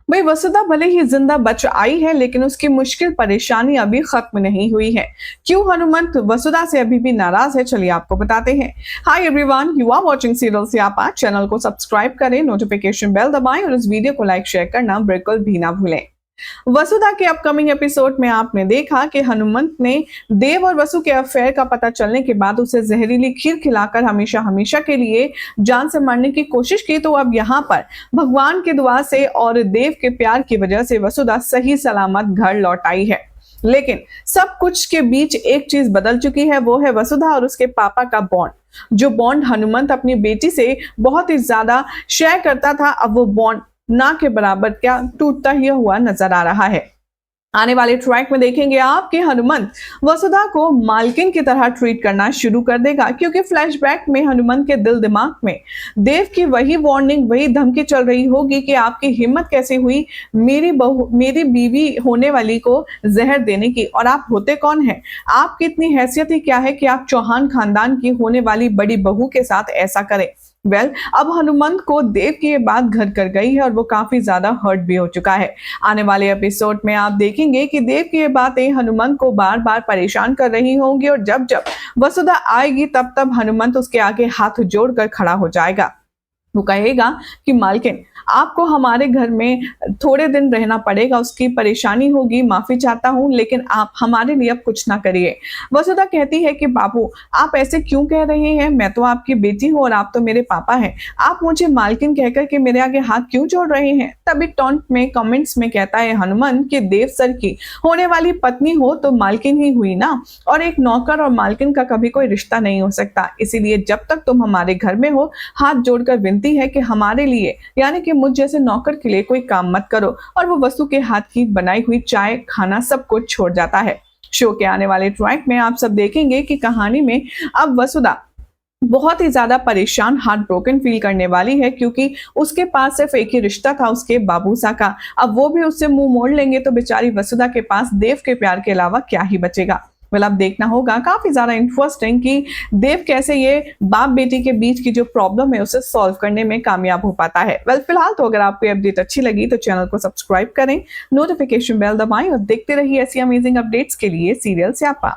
वही वसुधा भले ही जिंदा बच आई है, लेकिन उसकी मुश्किल परेशानी अभी खत्म नहीं हुई है। क्यों हनुमंत वसुधा से अभी भी नाराज है, चलिए आपको बताते हैं। Hi everyone, you are watching serial Syapa. Channel को सब्सक्राइब करें, नोटिफिकेशन बेल दबाएं और इस वीडियो को लाइक शेयर करना बिल्कुल भी ना भूलें। वसुधा के अपकमिंग एपिसोड में आपने देखा कि हनुमंत ने देव और वसु के अफेयर का पता चलने के बाद उसे जहरीली खीर खिलाकर हमेशा हमेशा के लिए जान से मारने की कोशिश की। तो अब यहाँ पर भगवान की दुआ से और देव के प्यार की वजह से वसुधा सही सलामत घर लौट आई है। लेकिन सब कुछ के बीच एक चीज बदल चुकी है, वो है वसुधा और उसके पापा का बॉन्ड। जो बॉन्ड हनुमंत अपनी बेटी से बहुत ही ज्यादा शेयर करता था, अब वो बॉन्ड ना के बराबर क्या टूटता ही हुआ नजर आ रहा है। आने वाले ट्रैक में देखेंगे आप कि हनुमंत वसुधा को मालकिन की तरह ट्रीट करना शुरू कर देगा, क्योंकि फ्लैशबैक में हनुमंत के दिल दिमाग में देव की वही वार्निंग, वही धमकी चल रही होगी कि आपकी हिम्मत कैसे हुई मेरी बीवी होने वाली को जहर देने की, और आप होते कौन हैं? आपकी इतनी हैसियत ही क्या है कि आप चौहान खानदान की होने वाली बड़ी बहू के साथ ऐसा करें? अब हनुमंत को देव की ये बात घर कर गई है और वो काफी ज्यादा हर्ट भी हो चुका है। आने वाले एपिसोड में आप देखेंगे कि देव की ये बातें हनुमंत को बार बार परेशान कर रही होंगी, और जब जब वसुधा आएगी तब तब हनुमंत उसके आगे हाथ जोड़कर खड़ा हो जाएगा। वो कहेगा कि मालकिन, आपको हमारे घर में थोड़े दिन रहना पड़ेगा, उसकी परेशानी होगी, माफी चाहता हूं, लेकिन आप हमारे लिए अब कुछ ना करिए। वसुधा कहती है कि बाबू, आप ऐसे क्यों कह रहे हैं? मैं तो आपकी बेटी हूं और आप तो मेरे पापा हैं। आप मुझे मालकिन कहकर के मेरे आगे हाथ क्यों जोड़ रहे हैं? तभी टॉन्ट में कमेंट्स में कहता है हनुमंत कि देव सर की होने वाली पत्नी हो तो मालकिन ही हुई ना, और एक नौकर और मालकिन का कभी कोई रिश्ता नहीं हो सकता। इसीलिए जब तक तुम हमारे घर में हो, हाथ जोड़कर विनती है कि हमारे लिए, यानी कि मुझ जैसे नौकर के लिए कोई काम मत करो। और वो वसु के हाथ की बनाई हुई चाय खाना सब कुछ छोड़ जाता है। शो के आने वाले ट्रैक में आप सब देखेंगे कि कहानी में अब वसुधा बहुत ही ज्यादा परेशान, हार्ट ब्रोकन फील करने वाली है, क्योंकि उसके पास सिर्फ एक ही रिश्ता था उसके बाबूसा का। अब वो भी उससे मुंह मोड़ लेंगे तो बेचारी वसुधा के पास देव के प्यार के अलावा क्या ही बचेगा। अब देखना होगा, काफी ज्यादा इंटरेस्टिंग, कि देव कैसे ये बाप बेटी के बीच की जो प्रॉब्लम है उसे सॉल्व करने में कामयाब हो पाता है। फिलहाल तो अगर आपको अपडेट अच्छी लगी तो चैनल को सब्सक्राइब करें, नोटिफिकेशन बेल दबाएं और देखते रहिए ऐसी अमेजिंग अपडेट्स के लिए सीरियल स्यापा।